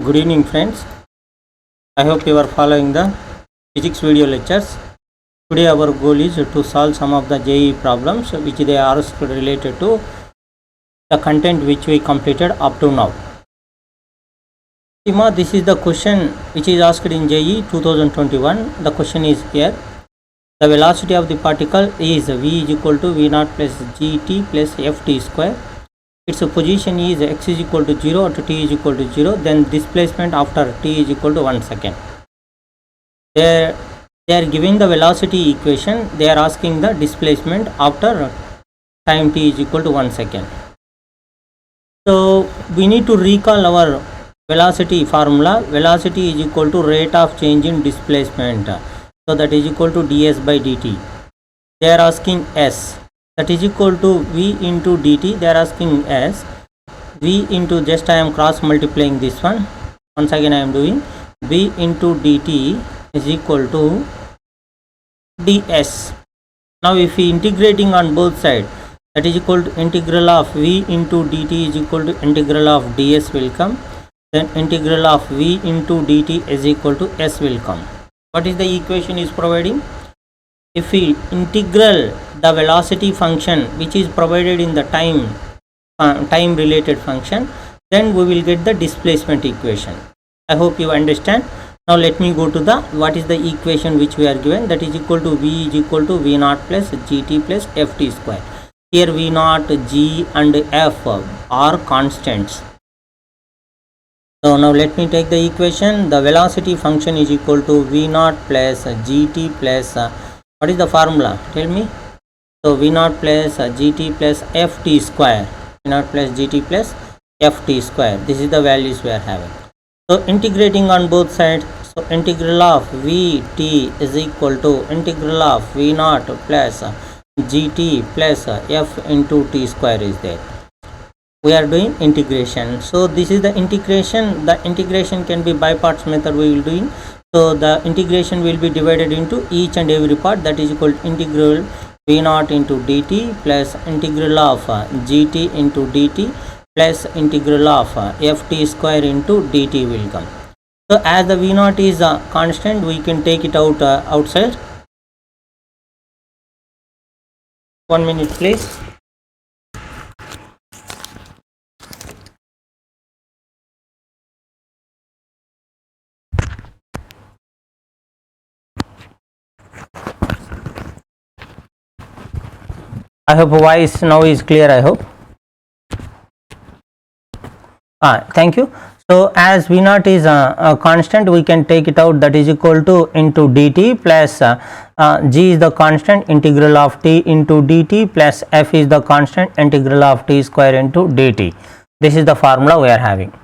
Good evening friends. I hope you are following the physics video lectures. Today our goal is to solve some of the JEE problems which they are asked related to the content which we completed up to now. Sima, this is the question which is asked in JEE 2021. The question is here. The velocity of the particle is v is equal to v naught plus gt plus ft square. Its position is x is equal to 0 at t is equal to 0. Then displacement after t is equal to 1 second. They are giving the velocity equation. They are asking the displacement after time t is equal to 1 second. So we need to recall our velocity formula. Velocity is equal to rate of change in displacement. So that is equal to ds by dt. They are asking s, that is equal to v into dt. They are asking s, v into, just I am cross multiplying this one. Once again I am doing v into dt is equal to ds. Now if we integrating on both sides, that is equal to integral of v into dt is equal to integral of ds will come. Then integral of v into dt is equal to s will come. What is the equation is providing? If we integral the velocity function which is provided in the time related function, then we will get the displacement equation. I hope you understand. Now let me go to the what is the equation which we are given, that is equal to v is equal to v naught plus gt plus ft square. Here v naught, g and f are constants. So now let me take the equation. The velocity function is equal to v naught plus gt plus what is the formula? Tell me. So v naught plus gt plus ft square. V naught plus gt plus ft square. This is the values we are having. So integrating on both sides. So integral of vt is equal to integral of v naught plus gt plus f into t square is there. We are doing integration. So this is the integration. The integration can be by parts method we will doing. So the integration will be divided into each and every part, that is equal to integral v naught into dt plus integral of gt into dt plus integral of ft square into dt will come. So as the v naught is a constant, we can take it out outside. 1 minute please. I hope voice now is clear. I hope. Thank you. So as v naught is a constant, we can take it out, that is equal to into dt plus g is the constant, integral of t into dt plus f is the constant, integral of t square into dt. This is the formula we are having.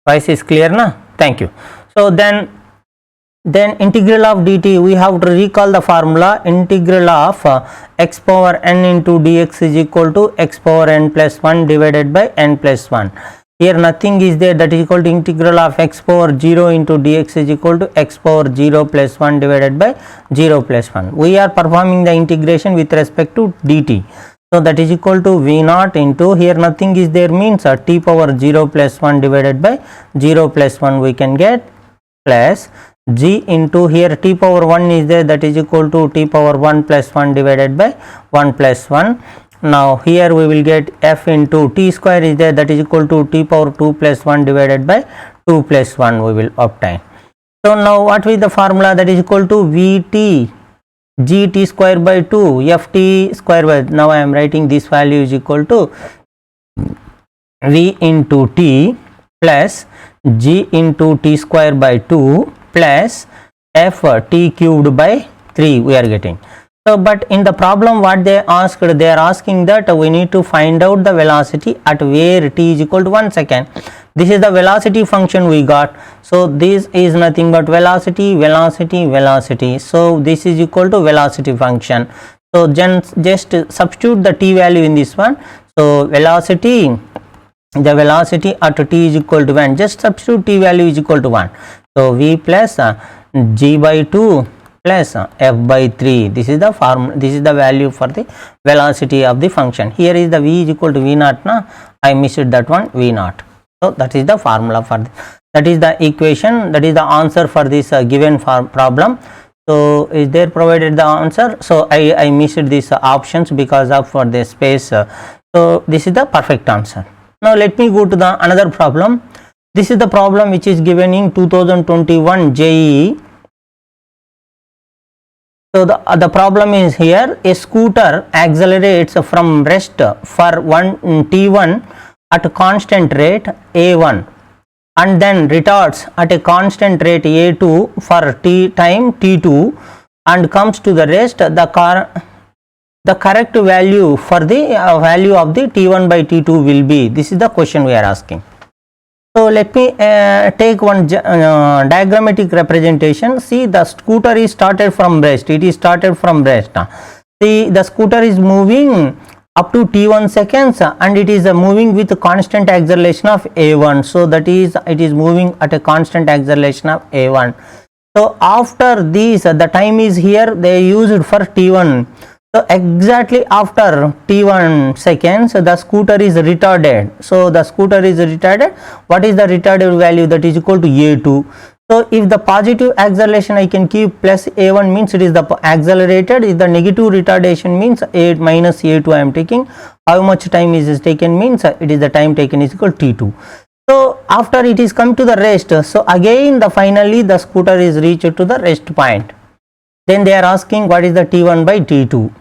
Voice is clear na? Thank you. So then integral of dt, we have to recall the formula. Integral of x power n into dx is equal to x power n plus 1 divided by n plus 1. Here nothing is there, that is equal to integral of x power 0 into dx is equal to x power 0 plus 1 divided by 0 plus 1. We are performing the integration with respect to dt. So that is equal to v naught into, here nothing is there means t power 0 plus 1 divided by 0 plus 1 we can get, plus g into, here t power 1 is there, that is equal to t power 1 plus 1 divided by 1 plus 1. Now here we will get f into t square is there, that is equal to t power 2 plus 1 divided by 2 plus 1 we will obtain. So now what is the formula, that is equal to vt gt square by 2 ft square by, now I am writing this value is equal to v into t plus g into t square by 2 plus f t cubed by 3 we are getting. So but in the problem what they asked, they are asking that we need to find out the velocity at where t is equal to 1 second. This is the velocity function we got. So this is nothing but velocity, velocity, velocity. So this is equal to velocity function. So just substitute the t value in this one. So velocity, the velocity at t is equal to 1, just substitute t value is equal to 1. So v plus g by 2 plus f by 3. This is the formula, this is the value for the velocity of the function. Here is the v is equal to v naught na, I missed that one, v naught. So that is the formula for this. That is the equation, that is the answer for this given problem. So is there provided the answer? So I missed these options because of for the space. So this is the perfect answer. Now let me go to the another problem. This is the problem which is given in 2021 JEE. So the problem is here, a scooter accelerates from rest for t1 at a constant rate a1 and then retards at a constant rate a2 for time t2 and comes to the rest. The correct value for the value of the t1 by t2 will be. This is the question we are asking. So let me take one diagrammatic representation. See, the scooter is started from rest. It is started from rest. See, the scooter is moving up to t1 seconds and it is moving with constant acceleration of a1. So that is, it is moving at a constant acceleration of a1. So after this, the time is here they used for t1. So exactly after t1 seconds, the scooter is retarded. So the scooter is retarded. What is the retarded value? That is equal to a2. So if the positive acceleration I can keep plus a1 means it is the accelerated. If the negative retardation means a minus a2 I am taking. How much time is taken means it is the time taken is equal to t2. So after it is come to the rest, so again finally the scooter is reached to the rest point. Then they are asking what is the t1 by t2.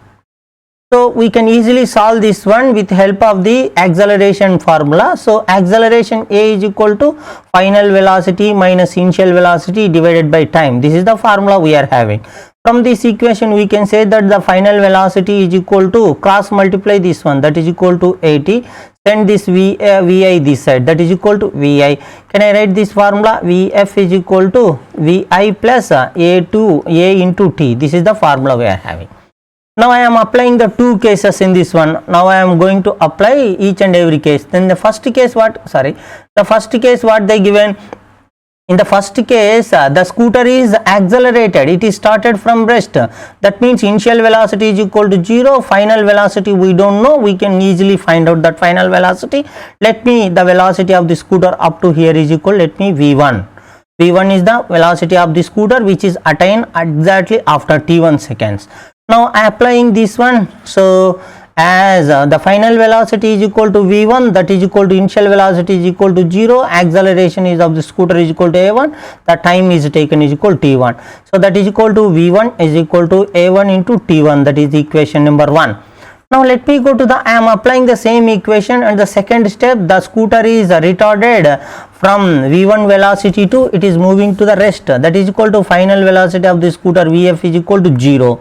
So we can easily solve this one with help of the acceleration formula. So acceleration a is equal to final velocity minus initial velocity divided by time. This is the formula we are having. From this equation we can say that the final velocity is equal to cross multiply this one, that is equal to 80. Send this vi this side, that is equal to vi. Can I write this formula? Vf is equal to vi plus a into t. This is the formula we are having. Now I am applying the two cases in this one. Now I am going to apply each and every case. Then the first case what they given. In the first case the scooter is accelerated. It is started from rest. That means initial velocity is equal to 0. Final velocity we don't know. We can easily find out that final velocity. Let me, the velocity of the scooter up to here is equal, let me v1. v1 is the velocity of the scooter which is attained exactly after t1 seconds. Now applying this one, so as the final velocity is equal to v1, that is equal to initial velocity is equal to 0, acceleration is of the scooter is equal to a1, the time is taken is equal to t1. So that is equal to v1 is equal to a1 into t1, that is equation number 1. Now let me go to the, I am applying the same equation and the second step, the scooter is retarded from v1 velocity to it is moving to the rest, that is equal to final velocity of the scooter vf is equal to 0.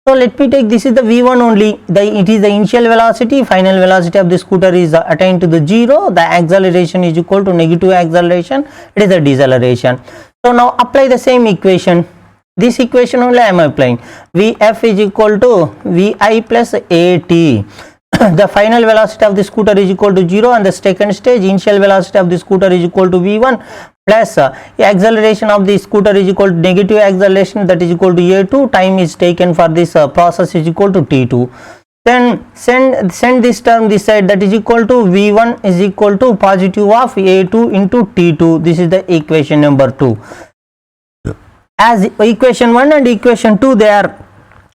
So let me take, this is the v1 only, it is the initial velocity, final velocity of the scooter is attained to the 0, the acceleration is equal to negative acceleration, it is a deceleration. So now apply the same equation. This equation only I am applying. Vf is equal to vi plus at. The final velocity of the scooter is equal to 0 and the second stage initial velocity of the scooter is equal to v1 plus acceleration of the scooter is equal to negative acceleration, that is equal to a2, time is taken for this process is equal to t2. Then send this term this side, that is equal to v1 is equal to positive of a2 into t2. This is the equation number 2. As equation 1 and equation 2 they are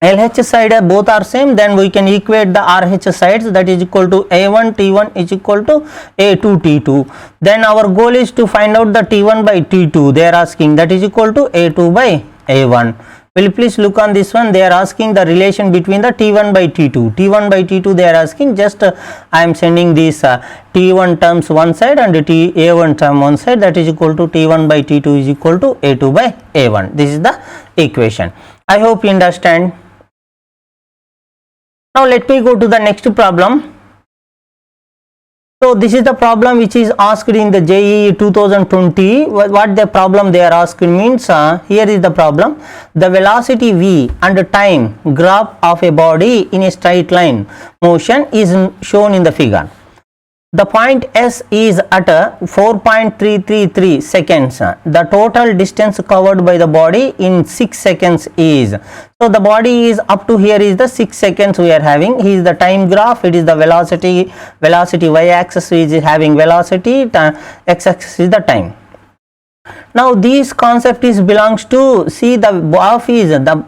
LH side both are same, then we can equate the RH sides, that is equal to a1 t1 is equal to a2 t2. Then our goal is to find out the t1 by t2. They are asking, that is equal to a2 by a1. Will you please look on this one? They are asking the relation between the t1 by t2. t1 by t2 they are asking, just I am sending these t1 terms one side and a1 term one side, that is equal to t1 by t2 is equal to a2 by a1. This is the equation. I hope you understand. Now let me go to the next problem. So this is the problem which is asked in the JEE 2020. What the problem they are asking means, here is the problem. The velocity v and time graph of a body in a straight line motion is shown in the figure. the point S is at 4.333 seconds. The total distance covered by the body in 6 seconds is, so the body is up to here is the 6 seconds we are having. Here is the time graph, it is the velocity y axis is having velocity, x axis is the time. Now this concept is belongs to, see, the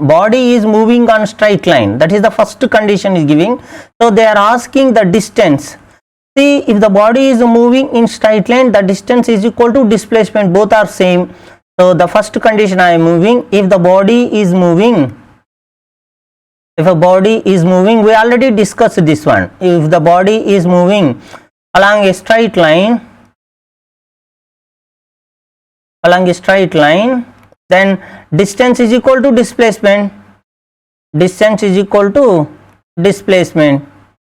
body is moving on straight line, that is the first condition is giving. So they are asking the distance. See, if the body is moving in straight line, the distance is equal to displacement, both are same. So the first condition I am moving, if the body is moving, if a body is moving, we already discussed this one, if the body is moving along a straight line, then distance is equal to displacement, distance is equal to displacement.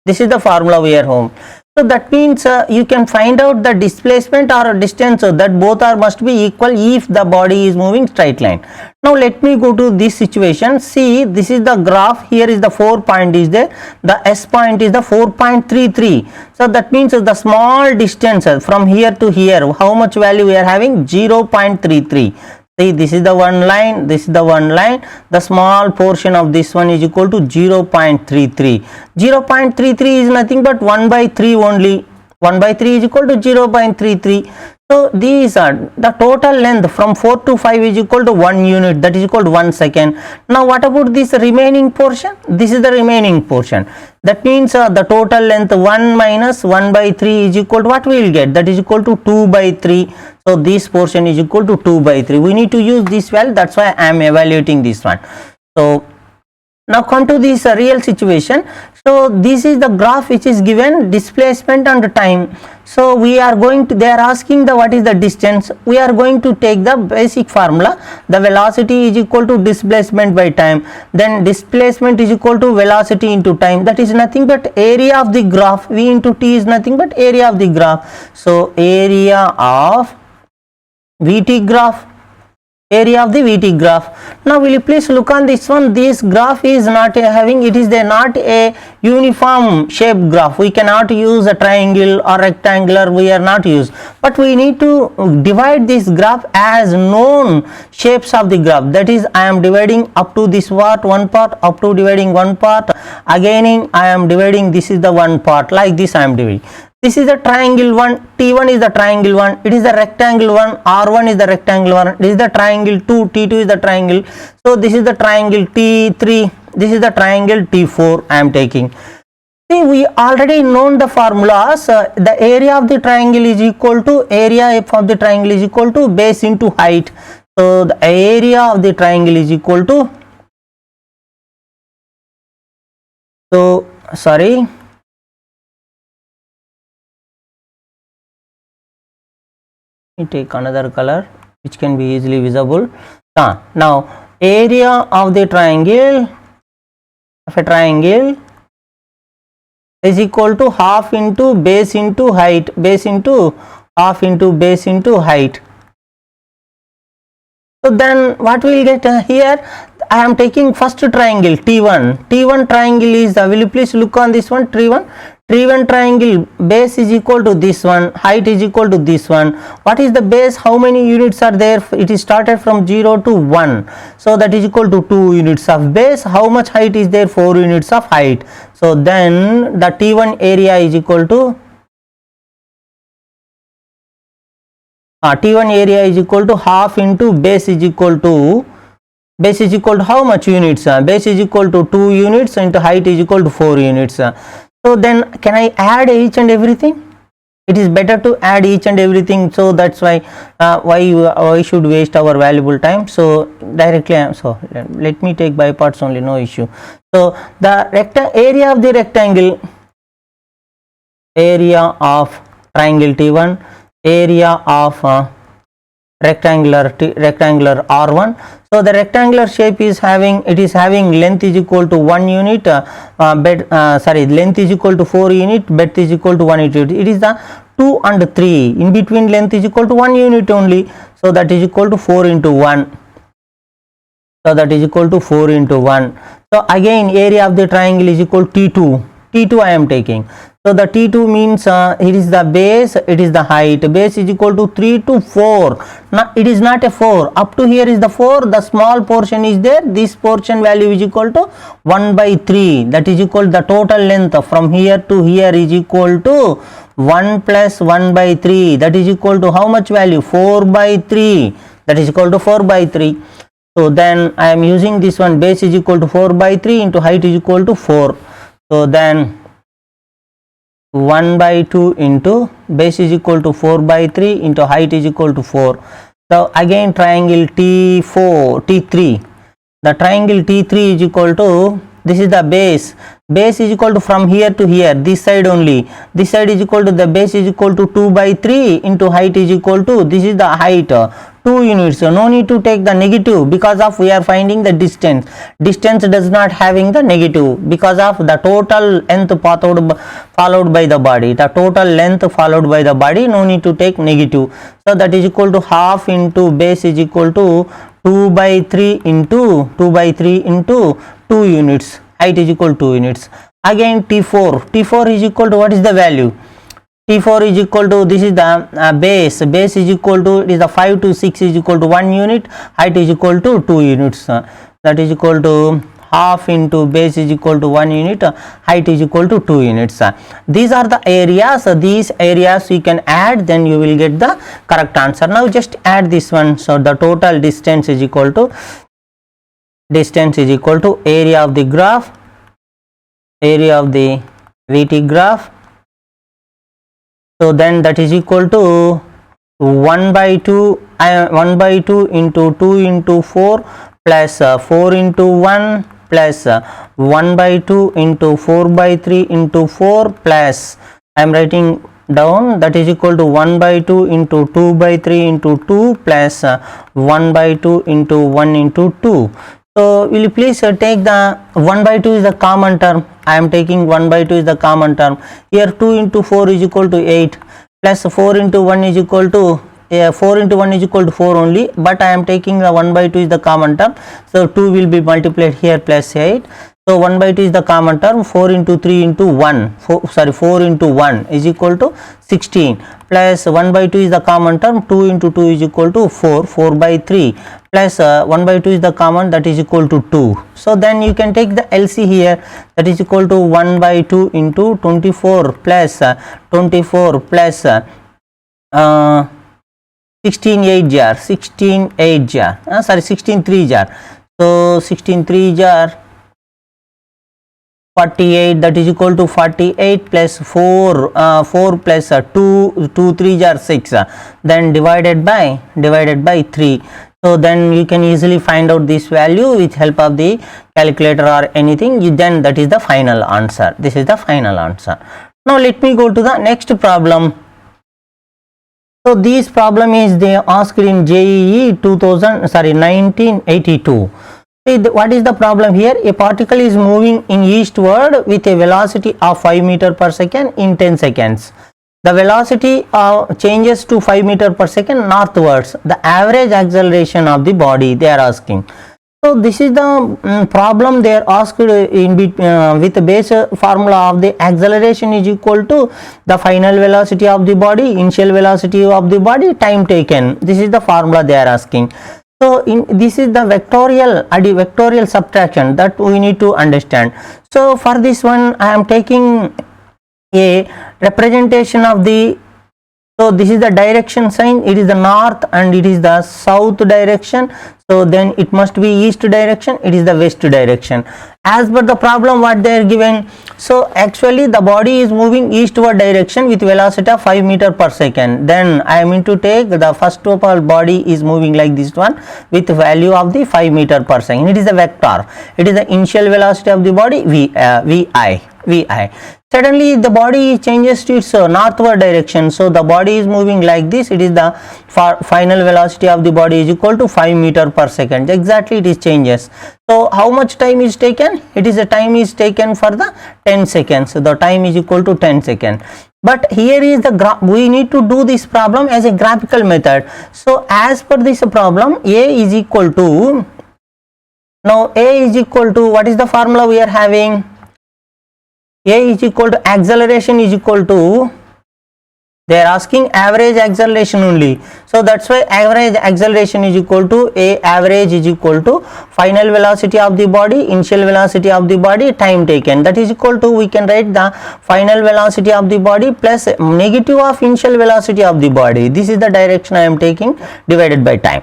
This is the formula we are home. So that means you can find out the displacement or distance, so that both are must be equal if the body is moving straight line. Now let me go to this situation. See, this is the graph, here is the 4 point is there, the S point is the 4.33. So that means the small distance from here to here, how much value we are having? 0.33. See, this is the one line, this is the one line, the small portion of this one is equal to 0.33. 0.33 is nothing but 1 by 3 only. 1 by 3 is equal to 0.33. So these are the total length from 4 to 5 is equal to 1 unit, that is equal to 1 second. Now what about this remaining portion? This is the remaining portion. That means the total length 1 minus 1 by 3 is equal to what we will get? That is equal to 2 by 3. So this portion is equal to 2 by 3. We need to use this value, that's why I am evaluating this one. So now come to this real situation. So this is the graph which is given, displacement and time. So we are going to, they are asking the what is the distance. We are going to take the basic formula, the velocity is equal to displacement by time, then displacement is equal to velocity into time, that is nothing but area of the graph. V into T is nothing but area of the graph. So area of VT graph, area of the VT graph. Now will you please look on this one, this graph is not having, it is not a uniform shape graph. We cannot use a triangle or rectangular, we are not use, but we need to divide this graph as known shapes of the graph. That is, I am dividing up to this part, one part, up to dividing one part, again I am dividing, this is the one part, like this I am dividing. This is the triangle one, T1 is the triangle one, it is the rectangle one, R1 is the rectangle one, this is the triangle 2, T2 is the triangle. So this is the triangle T3, this is the triangle T4 I am taking. See, we already known the formulas. The area of the triangle is equal to, area of the triangle is equal to base into height. So the area of the triangle is equal to, so sorry, let me take another color which can be easily visible. Now area of the triangle, of a triangle, is equal to half into base into height, base into half into base into height. So then what we will get here, I am taking first triangle T1. T1 triangle is, will you please look on this one, T1. T1 triangle base is equal to this one, height is equal to this one. What is the base? How many units are there? It is started from 0 to 1. So that is equal to 2 units of base. How much height is there? 4 units of height. So then the T1 area is equal to, T1 area is equal to half into base is equal to, base is equal to how much units? Base is equal to 2 units into height is equal to 4 units. So then can I add each and everything? It is better to add each and everything. So that's why why should waste our valuable time. So directly, so let me take by parts only, no issue. So the area of the rectangle, area of triangle T1, area of rectangular R1. So the rectangular shape is having, it is having length is equal to 1 unit, length is equal to 4 unit, breadth is equal to 1 unit. It is the 2 and 3, in between length is equal to 1 unit only. So that is equal to 4 into 1. So that is equal to 4 into 1. So again area of the triangle is equal to T2. T2 I am taking. So the T2 means it is the base, it is the height. Base is equal to 3 to 4. Now it is not a 4. Up to here is the 4. The small portion is there. This portion value is equal to 1 by 3. That is equal to the total length from here to here is equal to 1 plus 1 by 3. That is equal to how much value? 4 by 3. That is equal to 4 by 3. So then I am using this one. Base is equal to 4 by 3 into height is equal to 4. So then 1 by 2 into base is equal to 4 by 3 into height is equal to 4. So again triangle T3. The triangle T3 is equal to, this is the base. Base is equal to from here to here, this side only. This side is equal to, the base is equal to 2 by 3 into height is equal to, this is the height, 2 units. So no need to take the negative because of we are finding the distance. Distance does not having the negative because of the total length followed by the body. The total length followed by the body, no need to take negative. So that is equal to half into base is equal to 2 by 3 into 2 units. Height is equal to 2 units. Again T4 is equal to, what is the value? T4 is equal to, this is the base is equal to, it is the 5 to 6 is equal to 1 unit, height is equal to 2 units. That is equal to half into base is equal to 1 unit, height is equal to 2 units. These are the areas. These areas you can add, then you will get the correct answer. Now just add this one. So the total distance is equal to area of the graph, area of the VT graph. So then that is equal to 1 by 2 into 2 into 4 plus 4 into 1 plus 1 by 2 into 4 by 3 into 4 plus, I am writing down, that is equal to 1 by 2 into 2 by 3 into 2 plus 1 by 2 into 1 into 2. So will you please take the 1 by 2 is the common term. I am taking 1 by 2 is the common term. Here 2 into 4 is equal to 8 plus 4 into 1 is equal to 4 into 1 is equal to 4 only, but I am taking the 1 by 2 is the common term. So 2 will be multiplied here plus 8. So 1 by 2 is the common term. 4 into 3 into 4 into 1 is equal to 16 plus 1 by 2 is the common term. 2 into 2 is equal to 4 by 3 plus 1 by 2 is the common, that is equal to 2. So then you can take the LC here, that is equal to 1 by 2 into 24 plus 16 3 jar. So 16 3 jar 48, that is equal to 48 plus 4 plus 2 3 jar 6, then divided by 3. So then you can easily find out this value with help of the calculator or anything. Then that is the final answer. This is the final answer. Now let me go to the next problem. So this problem is they asked in JEE 1982. See, what is the problem here? A particle is moving in eastward with a velocity of 5 meter per second in 10 seconds. The velocity changes to 5 meter per second northwards. The average acceleration of the body they are asking. So this is the problem they are asked in with the base formula of the acceleration is equal to the final velocity of the body, initial velocity of the body, time taken. This is the formula they are asking. So this is the vectorial subtraction that we need to understand. So for this one I am taking a representation of the, so this is the direction sign, it is the north and it is the south direction. So then it must be east direction, it is the west direction as per the problem what they are given. So actually the body is moving eastward direction with velocity of 5 meter per second. Then I am to take the first of all body is moving like this one with value of the 5 meter per second. It is the vector, it is the initial velocity of the body vi. Suddenly the body changes to its northward direction. So the body is moving like this. It is the final velocity of the body is equal to 5 meter per second. Exactly it is changes. So how much time is taken? It is the time is taken for the 10 seconds. So the time is equal to 10 seconds. But here is the we need to do this problem as a graphical method. So as per this problem, A is equal to, now A is equal to, what is the formula we are having? A is equal to acceleration is equal to, they are asking average acceleration only. So that's why average acceleration is equal to A average is equal to final velocity of the body, initial velocity of the body, time taken. That is equal to, we can write the final velocity of the body plus negative of initial velocity of the body. This is the direction I am taking, divided by time.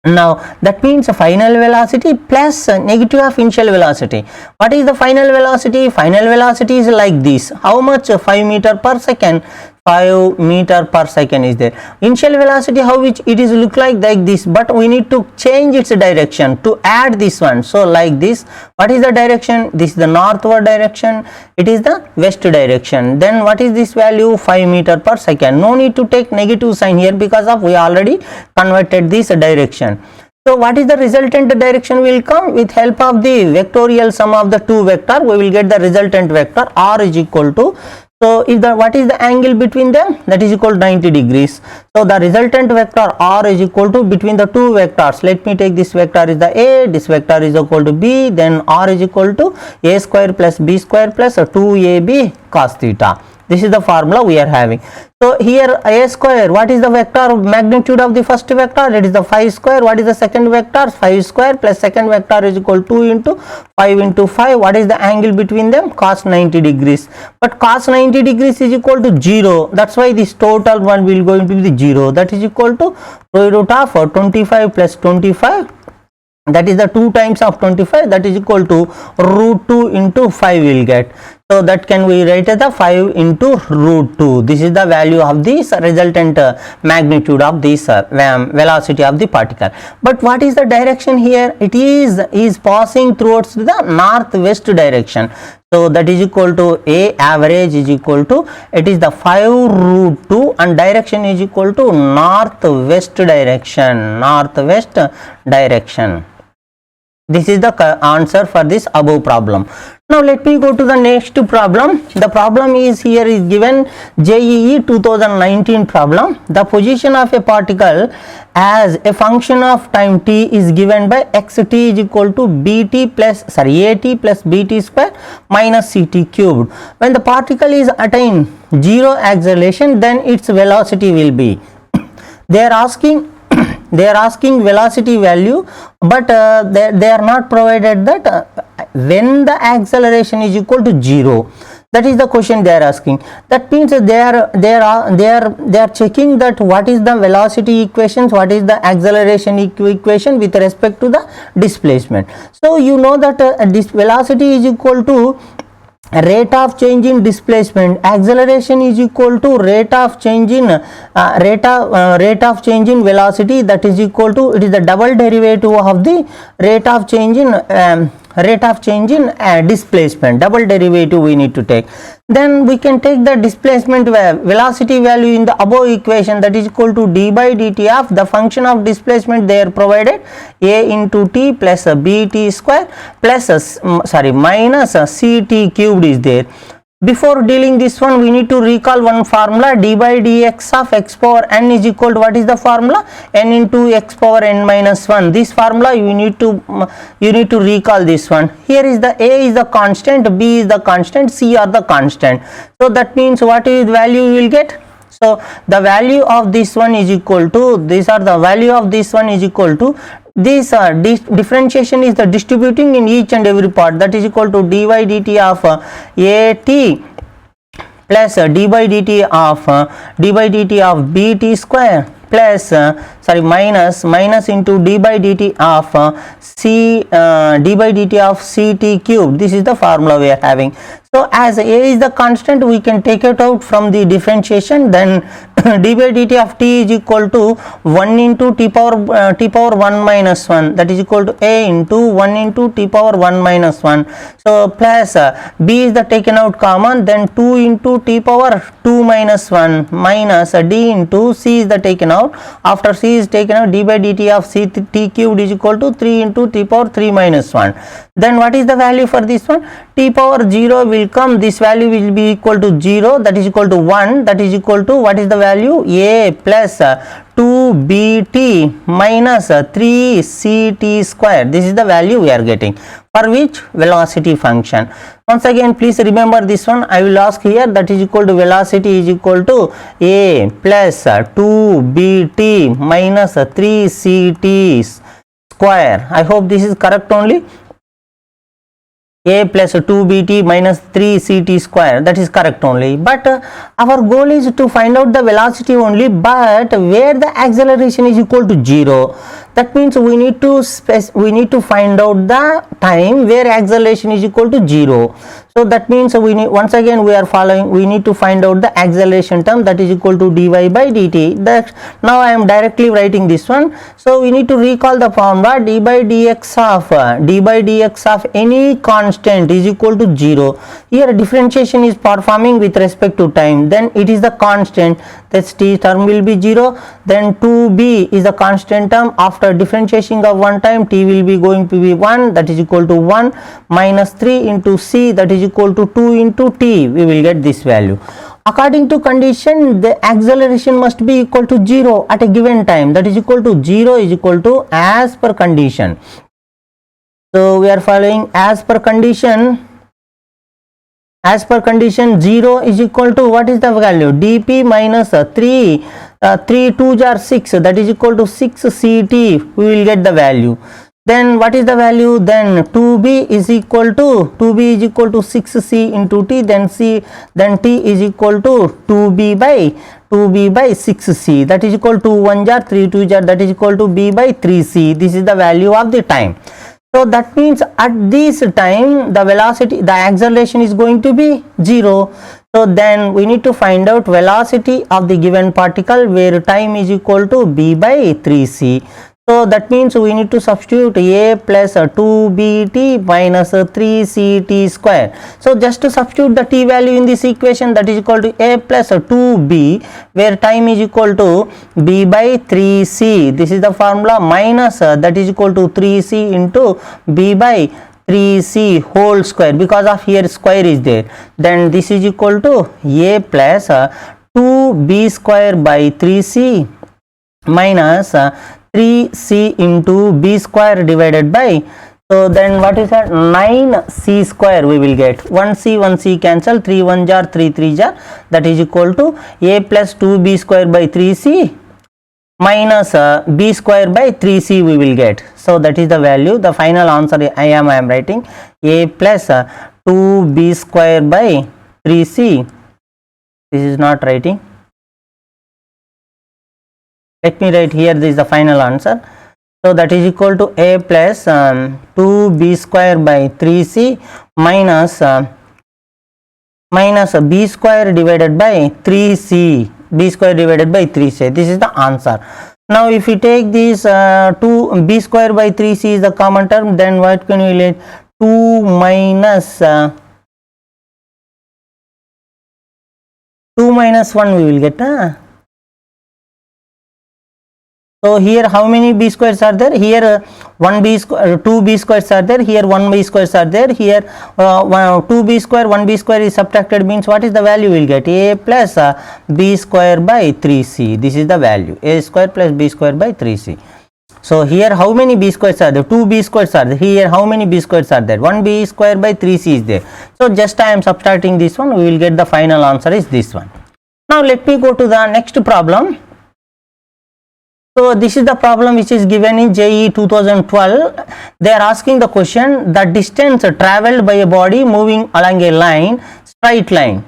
Now that means final velocity plus negative of initial velocity. What is the final velocity? Final velocity is like this. How much? 5 meter per second. 5 meter per second is there. Initial velocity, how which it is look like this, but we need to change its direction to add this one. So like this, what is the direction? This is the northward direction, it is the west direction. Then what is this value? 5 meter per second. No need to take negative sign here because of we already converted this direction. So what is the resultant direction will come? With help of the vectorial sum of the two vector, we will get the resultant vector r is equal to, so if the, what is the angle between them? That is equal to 90 degrees. So the resultant vector r is equal to, between the two vectors, let me take this vector is the a, this vector is equal to b, then r is equal to a square plus b square plus 2ab cos theta. This is the formula we are having. So here a square, what is the vector magnitude of the first vector? It is the 5 square. What is the second vector? 5 square plus second vector is equal to 2 into 5 into 5. What is the angle between them? Cos 90 degrees. But cos 90 degrees is equal to 0. That's why this total one will going to be the 0. That is equal to square root of 25 plus 25. That is the 2 times of 25, that is equal to root 2 into 5 will get. So that can we write as the 5 into root 2. This is the value of this resultant magnitude of this velocity of the particle. But what is the direction here? It is passing towards the northwest direction. So that is equal to A average is equal to, it is the 5 root 2 and direction is equal to northwest direction, northwest direction. This is the answer for this above problem. Now let me go to the next problem. The problem is here is given JEE 2019 problem. The position of a particle as a function of time t is given by xt is equal to bt plus at plus bt square minus ct cubed. When the particle is attain zero acceleration, then its velocity will be. They are asking velocity value, but they are not provided that when the acceleration is equal to 0. That is the question they are asking. That means they are checking that what is the velocity equations, what is the acceleration equation with respect to the displacement. So you know that this velocity is equal to rate of change in displacement, acceleration is equal to rate of change in velocity, that is equal to, it is the double derivative of the rate of change in displacement, double derivative we need to take. Then we can take the displacement velocity value in the above equation, that is equal to d by dt of the function of displacement they are provided, a into t plus bt square plus minus ct cubed is there. Before dealing this one, we need to recall one formula, d by dx of x power n is equal to, what is the formula? N into x power n minus 1. This formula you need to recall this one. Here is the a is the constant, b is the constant, c are the constant. So that means what is the value you will get? So the value of this one is equal to, these are the value of this one is equal to, this differentiation is the distributing in each and every part, that is equal to dy dt of at plus d by dt of bt square plus minus into d by dt of d by dt of ct cube. This is the formula we are having. So as a is the constant, we can take it out from the differentiation. Then d by dt of t is equal to 1 into t power 1 minus 1, that is equal to a into 1 into t power 1 minus 1. So plus b is the taken out common, then 2 into t power 2 minus 1 minus d into c is the taken out. After c is taken out, d by dt of ct cubed is equal to 3 into t power 3 minus 1. Then what is the value for this one? T power 0 will will come, this value will be equal to 0, that is equal to 1, that is equal to, what is the value, a plus 2bt minus 3ct square. This is the value we are getting for which velocity function. Once again, please remember this one. I will ask here, that is equal to velocity is equal to a plus 2bt minus 3ct square. I hope this is correct only. A plus 2bt minus 3ct square, that is correct only, but our goal is to find out the velocity only, but where the acceleration is equal to 0, that means we need to find out the time where acceleration is equal to 0. So that means we need, once again we are following, we need to find out the acceleration term, that is equal to dy by dt. That now I am directly writing this one. So we need to recall the formula, d by dx of any constant is equal to 0. Here differentiation is performing with respect to time, then it is the constant, that t term will be 0, then 2b is the constant term, after differentiating of one time t will be going to be 1, that is equal to 1 minus 3 into c, that is equal to 2 into t, we will get this value. According to condition, the acceleration must be equal to 0 at a given time, that is equal to 0 is equal to as per condition. So we are following as per condition. As per condition, 0 is equal to, what is the value, dp minus 3 2s are 6, that is equal to 6 ct, we will get the value. Then what is the value, then 2b is equal to 6c into t, then t is equal to 2b by 6c, that is equal to 1 jar 3 2 jar, that is equal to b by 3c. This is the value of the time. So that means at this time the velocity, the acceleration is going to be 0. So then we need to find out velocity of the given particle where time is equal to b by 3c. So that means we need to substitute a plus 2bt minus 3ct square. So just to substitute the t value in this equation, that is equal to a plus 2b where time is equal to b by 3c. This is the formula, minus that is equal to 3c into b by 3c whole square, because of here square is there. Then this is equal to a plus 2b square by 3c minus 3c into b square divided by, so then what is that, 9c square we will get. 1c cancel, 3 1 jar 3 3 jar, that is equal to a plus 2b square by 3c minus b square by 3c we will get. So that is the value, the final answer I am writing a plus 2b square by 3c. This is not writing. Let me write here, this is the final answer. So that is equal to a plus 2b square by 3c minus b square divided by 3c, b square divided by 3c. This is the answer. Now if we take this 2b square by 3c is the common term, then what can we let, 2 minus 1 we will get. So here how many b squares are there? Here 1b square, 2b squares are there. Here 1b squares are there. Here 2b square, 1b square is subtracted, means what is the value we will get? A plus b square by 3c. This is the value, a square plus b square by 3c. So here how many b squares are there? 2b squares are there. Here how many b squares are there? 1b square by 3c is there. So just I am subtracting this one, we will get the final answer is this one. Now let me go to the next problem. So this is the problem which is given in JEE 2012. They are asking the question, the distance travelled by a body moving along a line, straight line,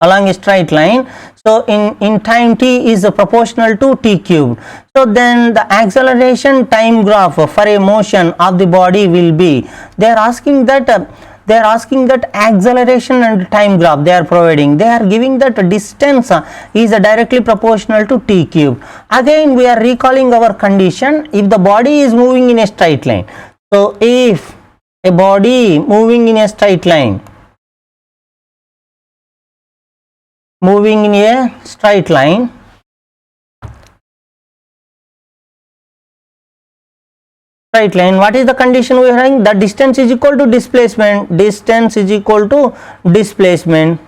along a straight line. So in time t is proportional to t cubed. So then the acceleration time graph for a motion of the body will be, they are asking that acceleration and time graph they are providing. They are giving that distance is directly proportional to t cube. Again we are recalling our condition, if the body is moving in a straight line. So if a body moving in a straight line, straight line. What is the condition we are having? The distance is equal to displacement. Distance is equal to displacement.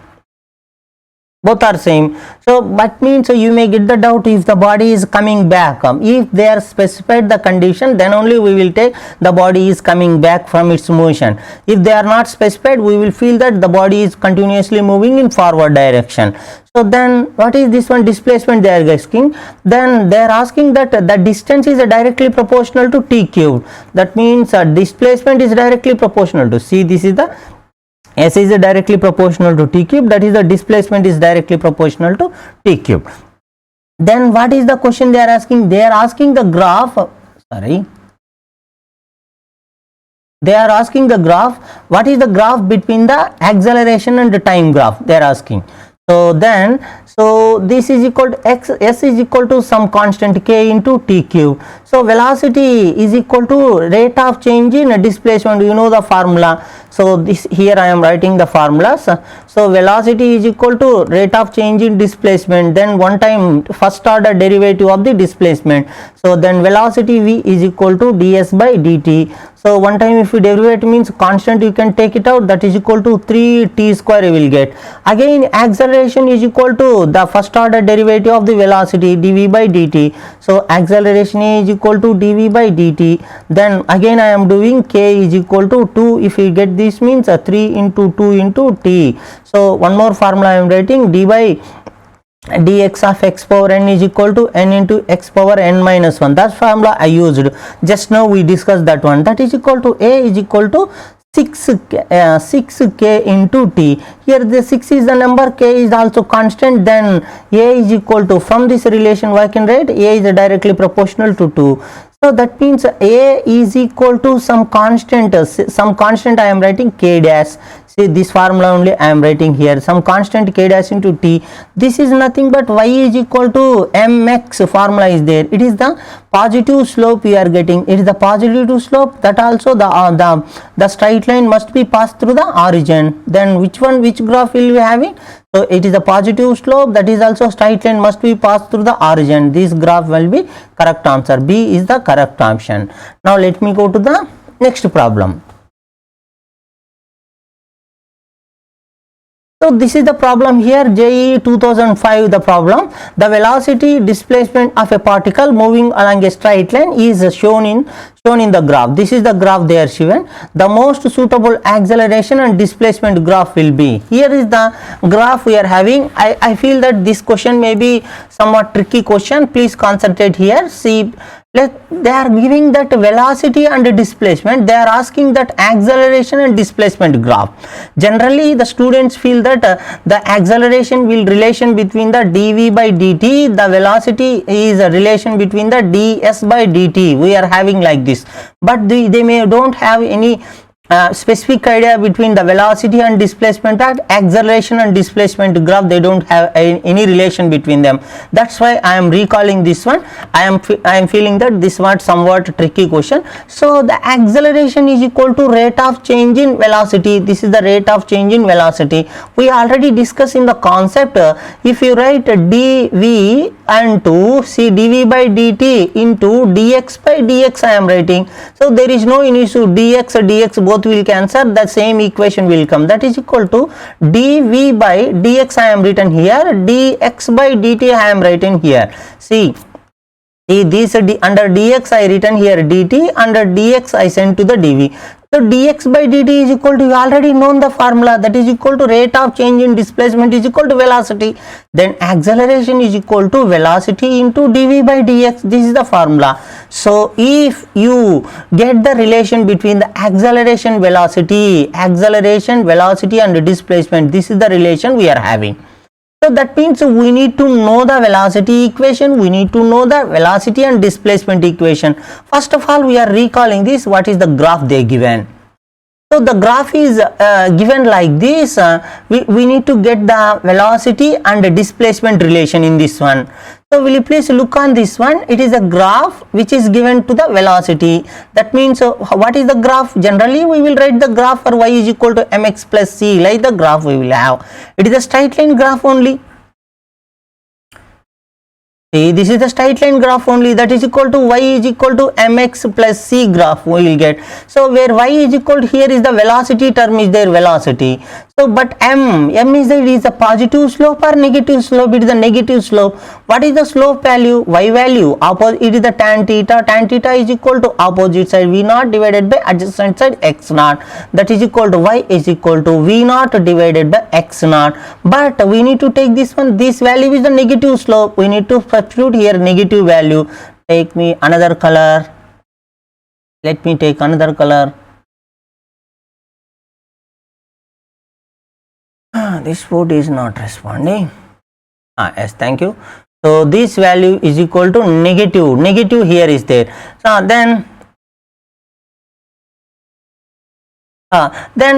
Both are same. So that means you may get the doubt if the body is coming back. If they are specified the condition, then only we will take the body is coming back from its motion. If they are not specified, we will feel that the body is continuously moving in forward direction. So then what is this one displacement they are asking? Then they are asking that the distance is directly proportional to t cubed. That means displacement is directly proportional to, see, this is the S is directly proportional to t cube, that is the displacement is directly proportional to t cube. Then what is the question they are asking? They are asking the graph, they are asking the graph, what is the graph between the acceleration and the time graph they are asking. So then, so this is equal to x, s is equal to some constant k into t cube. So velocity is equal to rate of change in displacement, you know the formula. So this here I am writing the formulas. So velocity is equal to rate of change in displacement, then one time first order derivative of the displacement. So then velocity v is equal to ds by dt. So one time if you derivate means constant, you can take it out, that is equal to 3t square you will get. Again acceleration is equal to the first order derivative of the velocity dv by dt. So acceleration is equal to dv by dt. Then again I am doing k is equal to 2, if you get this means 3 into 2 into t. So one more formula I am writing, d by dx of x power n is equal to n into x power n minus 1. That formula I used just now, we discussed that one. That is equal to a is equal to 6k into t. Here the 6 is the number, k is also constant, then a is equal to, from this relation I can write a is directly proportional to 2. So that means a is equal to some constant I am writing k dash. See this formula only I am writing here, some constant k dash into t. This is nothing but y is equal to mx formula is there. It is the positive slope we are getting. It is the positive slope, that also the straight line must be passed through the origin. Then which graph will we having? So it is a positive slope, that is also straight line must be passed through the origin. This graph will be correct answer. B is the correct option. Now let me go to the next problem. So this is the problem here, JEE 2005 the problem. The velocity displacement of a particle moving along a straight line is shown in the graph. This is the graph they are shown. The most suitable acceleration and displacement graph will be. Here is the graph we are having. I feel that this question may be somewhat tricky question. Please concentrate here. See, they are giving that velocity and displacement, they are asking that acceleration and displacement graph. Generally the students feel that the acceleration will relation between the dv by dt, the velocity is a relation between the ds by dt, we are having like this, but they may don't have any specific idea between the velocity and displacement and acceleration and displacement graph. They don't have any relation between them. That's why I am recalling this one. I am feeling that this was somewhat tricky question. So the acceleration is equal to rate of change in velocity. This is the rate of change in velocity. We already discussed in the concept. If you write dv and to see dv by dt into dx by dx, I am writing. So there is no issue, dx both will cancel, the same equation will come, that is equal to dv by dx I am written here, dx by dt I am written here. See this under dx I written here dt, under dx I sent to the dv. So dx by dt is equal to, you already known the formula, that is equal to rate of change in displacement is equal to velocity, then acceleration is equal to velocity into dv by dx. This is the formula. So if you get the relation between the acceleration velocity and displacement, this is the relation we are having. So that means we need to know the velocity equation, we need to know the velocity and displacement equation. First of all, we are recalling this, what is the graph they given. So the graph is given like this. We need to get the velocity and the displacement relation in this one. So will you please look on this one? It is a graph which is given to the velocity. That means what is the graph? Generally we will write the graph for y is equal to mx plus c, like the graph we will have. It is a straight line graph only. See, this is the straight line graph only, that is equal to y is equal to mx plus c graph we will get. So where y is equal to, here is the velocity term is there, velocity. So but m is there, is a positive slope or negative slope? It is a negative slope. What is the slope value? Y value, opposite, it is the tan theta is equal to opposite side v naught divided by adjacent side x naught, that is equal to y is equal to v naught divided by x naught. But we need to take this one, this value is the negative slope, we need to substitute here negative value. Take me another color, let me take another color. This board is not responding. Yes, thank you. So this value is equal to negative here is there. So then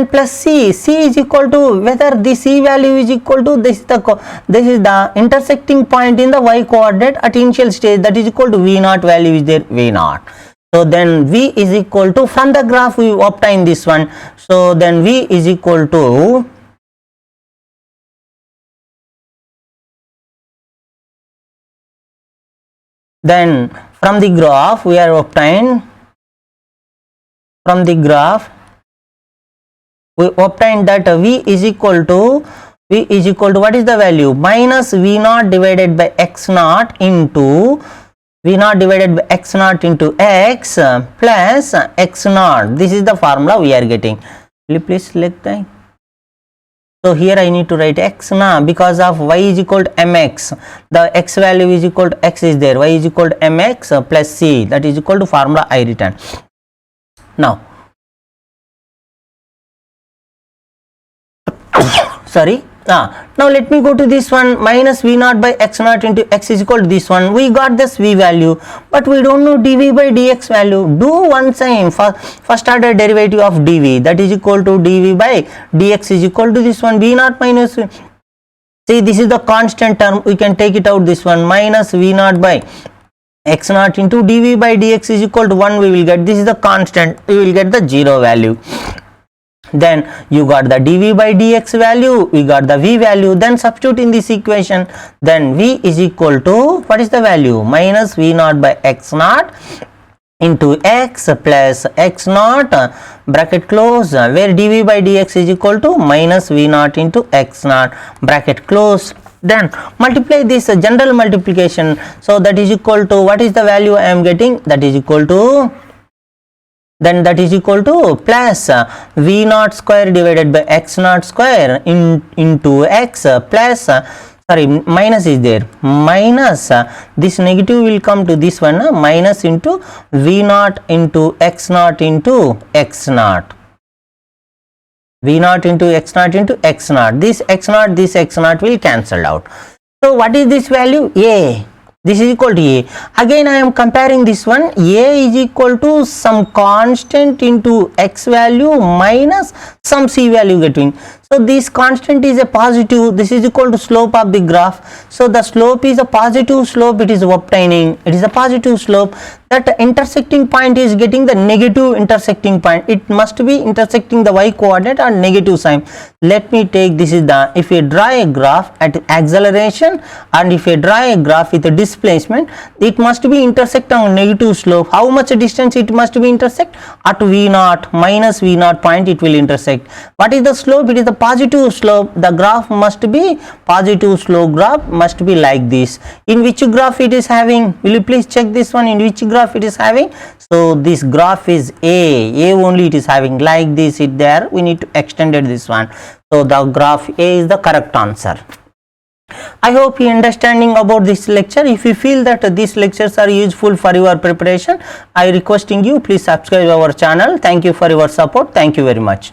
plus c is equal to, whether the c value is equal to, this is the intersecting point in the y coordinate at initial stage, that is equal to v naught value is there, v naught. So then v is equal to, from the graph we obtain this one, so then v is equal to, then from the graph we are obtained, from the graph we obtained that v is equal to what is the value, minus v naught divided by x naught into v naught divided by x naught into x plus x naught. This is the formula we are getting. Will you please select that? So here I need to write x now, because of y is equal to mx, the x value is equal to x is there, y is equal to mx plus c, that is equal to formula I written. Now sorry, now let me go to this one, minus v naught by x naught into x is equal to this one. We got this v value, but we don't know dv by dx value. Do one time first order derivative of dv, that is equal to dv by dx is equal to this one, v naught minus, see this is the constant term, we can take it out, this one, minus v naught by x naught into dv by dx is equal to 1 we will get, this is the constant, we will get the 0 value. Then you got the dv by dx value, we got the v value, then substitute in this equation, then v is equal to, what is the value, minus v naught by x naught into x plus x naught bracket close, where dv by dx is equal to minus v naught into x naught bracket close. Then multiply this general multiplication, so that is equal to, what is the value I am getting, that is equal to, then that is equal to plus v naught square divided by x naught square into x plus, sorry, minus is there, minus this negative will come to this one, minus into v naught into x naught into x naught, v naught into x naught into x naught, this x naught will cancel out. So what is this value, a, this is equal to a. Again I am comparing this one, a is equal to some constant into x value minus some c value getting. So this constant is a positive, this is equal to slope of the graph. So the slope is a positive slope, it is obtaining, it is a positive slope. That intersecting point is getting the negative intersecting point, it must be intersecting the y coordinate or negative sign. Let me take, this is the, if you draw a graph at acceleration and if you draw a graph with a displacement, it must be intersect on negative slope. How much distance it must be intersect? At v naught, minus v naught point it will intersect. What is the slope? It is the positive slope, the graph must be positive slope, graph must be like this. In which graph it is having, will you please check this one, in which graph it is having? So this graph is a only it is having, like this it there, we need to extend it this one. So the graph A is the correct answer. I hope you understanding about this lecture. If you feel that these lectures are useful for your preparation, I requesting you please subscribe our channel. Thank you for your support. Thank you very much.